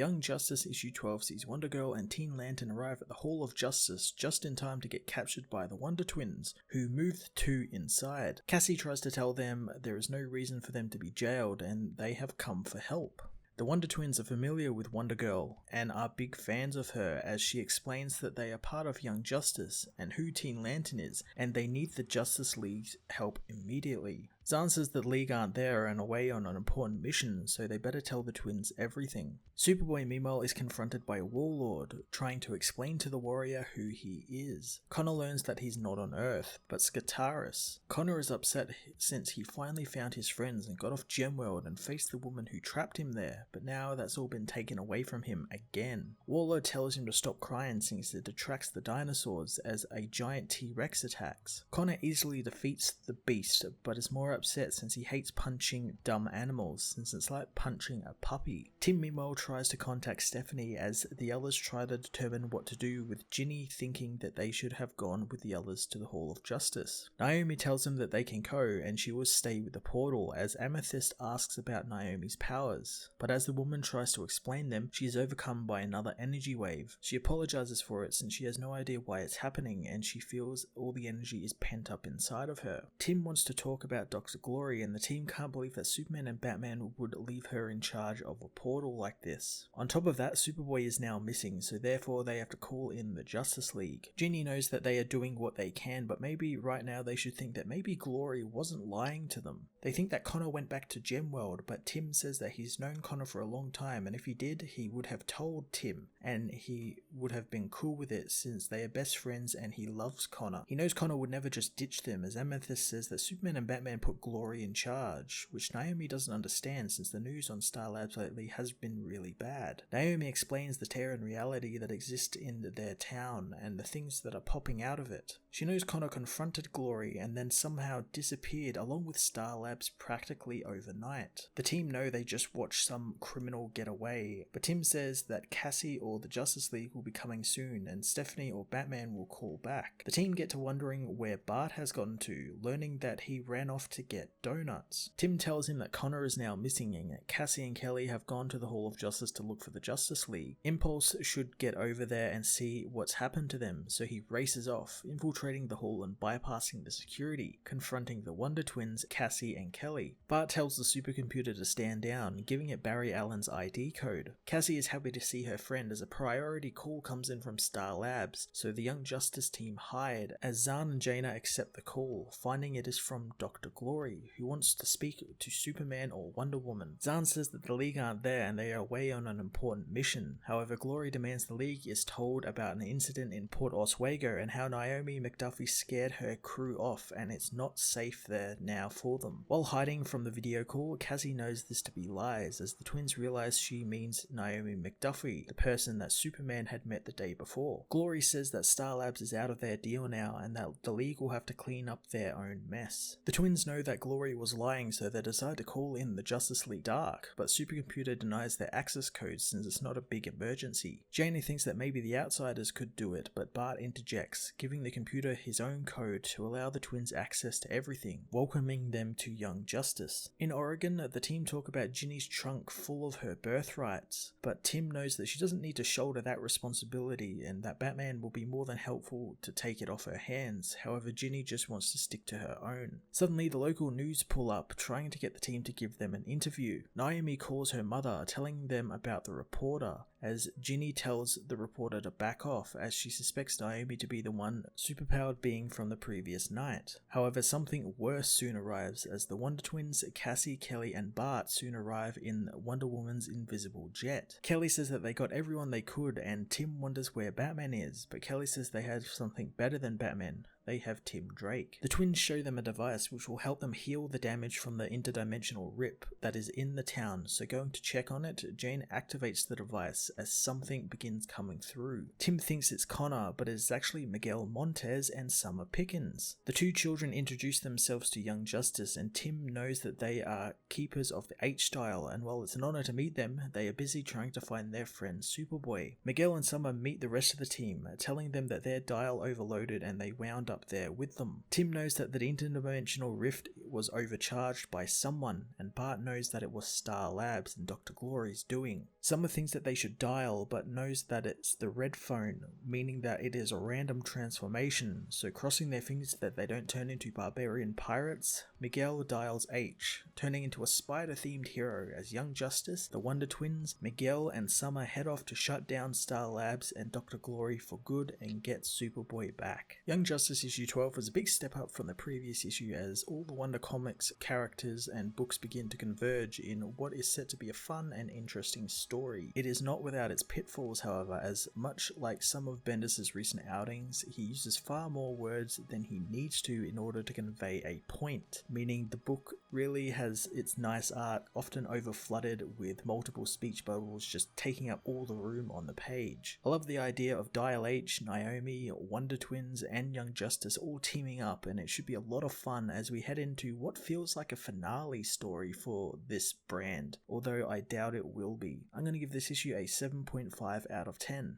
Young Justice issue 12 sees Wonder Girl and Teen Lantern arrive at the Hall of Justice just in time to get captured by the Wonder Twins, who move the two inside. Cassie tries to tell them there is no reason for them to be jailed and they have come for help. The Wonder Twins are familiar with Wonder Girl and are big fans of her, as she explains that they are part of Young Justice and who Teen Lantern is, and they need the Justice League's help immediately. Zahn says that the League aren't there and away on an important mission, so they better tell the twins everything. Superboy meanwhile is confronted by Warlord, trying to explain to the warrior who he is. Connor learns that he's not on Earth, but Skataris. Connor is upset since he finally found his friends and got off Gemworld and faced the woman who trapped him there, but now that's all been taken away from him again. Warlord tells him to stop crying since it detracts the dinosaurs as a giant T-Rex attacks. Connor easily defeats the beast, but is more upset since he hates punching dumb animals, since it's like punching a puppy. Tim meanwhile tries to contact Stephanie as the others try to determine what to do, with Ginny thinking that they should have gone with the others to the Hall of Justice. Naomi tells them that they can go and she will stay with the portal, as Amethyst asks about Naomi's powers, but as the woman tries to explain them, she is overcome by another energy wave. She apologizes for it since she has no idea why it's happening and she feels all the energy is pent up inside of her. Tim wants to talk about Dr. Glory, and the team can't believe that Superman and Batman would leave her in charge of a portal like this. On top of that, Superboy is now missing, so therefore they have to call in the Justice League. Ginny knows that they are doing what they can, but maybe right now they should think that maybe Glory wasn't lying to them. They think that Connor went back to Gemworld, but Tim says that he's known Connor for a long time, and if he did, he would have told Tim, and he would have been cool with it since they are best friends and he loves Connor. He knows Connor would never just ditch them, as Amethyst says that Superman and Batman put Glory in charge, which Naomi doesn't understand since the news on Star Labs lately has been really bad. Naomi explains the tear in reality that exists in their town and the things that are popping out of it. She knows Connor confronted Glory and then somehow disappeared along with Star Labs practically overnight. The team know they just watched some criminal get away, but Tim says that Cassie or the Justice League will be coming soon and Stephanie or Batman will call back. The team get to wondering where Bart has gotten to, learning that he ran off to get donuts. Tim tells him that Connor is now missing and that Cassie and Kelly have gone to the Hall of Justice to look for the Justice League. Impulse should get over there and see what's happened to them, so he races off, infiltrating the hall and bypassing the security, confronting the Wonder Twins, Cassie and Kelly. Bart tells the supercomputer to stand down, giving it Barry Allen's ID code. Cassie is happy to see her friend as a priority call comes in from Star Labs, so the Young Justice team hide as Zahn and Jaina accept the call, finding it is from Dr. Glory, who wants to speak to Superman or Wonder Woman. Zahn says that the League aren't there and they are away on an important mission. However, Glory demands the League is told about an incident in Port Oswego and how Naomi McDuffie scared her crew off and it's not safe there now for them. While hiding from the video call, Cassie knows this to be lies as the twins realize she means Naomi McDuffie, the person that Superman had met the day before. Glory says that Star Labs is out of their deal now and that the League will have to clean up their own mess. The twins know that Glory was lying, so they decide to call in the Justice League Dark, but Supercomputer denies their access codes since it's not a big emergency. Janie thinks that maybe the Outsiders could do it, but Bart interjects, giving the computer his own code to allow the twins access to everything, welcoming them to Young Justice. In Oregon, the team talk about Ginny's trunk full of her birthrights, but Tim knows that she doesn't need to shoulder that responsibility and that Batman will be more than helpful to take it off her hands. However, Ginny just wants to stick to her own. Suddenly, the local news pull up, trying to get the team to give them an interview. Naomi calls her mother, telling them about the reporter, as Ginny tells the reporter to back off as she suspects Naomi to be the one superpowered being from the previous night. However, something worse soon arrives as the Wonder Twins, Cassie, Kelly and Bart soon arrive in Wonder Woman's invisible jet. Kelly says that they got everyone they could and Tim wonders where Batman is, but Kelly says they have something better than Batman. They have Tim Drake. The twins show them a device which will help them heal the damage from the interdimensional rip that is in the town, so going to check on it, Jane activates the device as something begins coming through. Tim thinks it's Connor, but it's actually Miguel Montez and Summer Pickens. The two children introduce themselves to Young Justice and Tim knows that they are keepers of the H-Dial, and while it's an honor to meet them, they are busy trying to find their friend Superboy. Miguel and Summer meet the rest of the team, telling them that their dial overloaded and they wound up there with them. Tim knows that the interdimensional rift was overcharged by someone, and Bart knows that it was Star Labs and Dr. Glory's doing. Summer thinks that they should dial, but knows that it's the red phone, meaning that it is a random transformation, so crossing their fingers that they don't turn into barbarian pirates, Miguel dials H, turning into a spider-themed hero as Young Justice, the Wonder Twins, Miguel and Summer head off to shut down Star Labs and Dr. Glory for good and get Superboy back. Young Justice issue 12 was a big step up from the previous issue as all the Wonder Comics characters and books begin to converge in what is set to be a fun and interesting story. It is not without its pitfalls, however, as much like some of Bendis' recent outings, he uses far more words than he needs to in order to convey a point, meaning the book really has its nice art often overflooded with multiple speech bubbles just taking up all the room on the page. I love the idea of Dial H, Naomi, Wonder Twins and Young Justice all teaming up, and it should be a lot of fun as we head into what feels like a finale story for this brand, although I doubt it will be. I'm going to give this issue a 7.5 out of 10.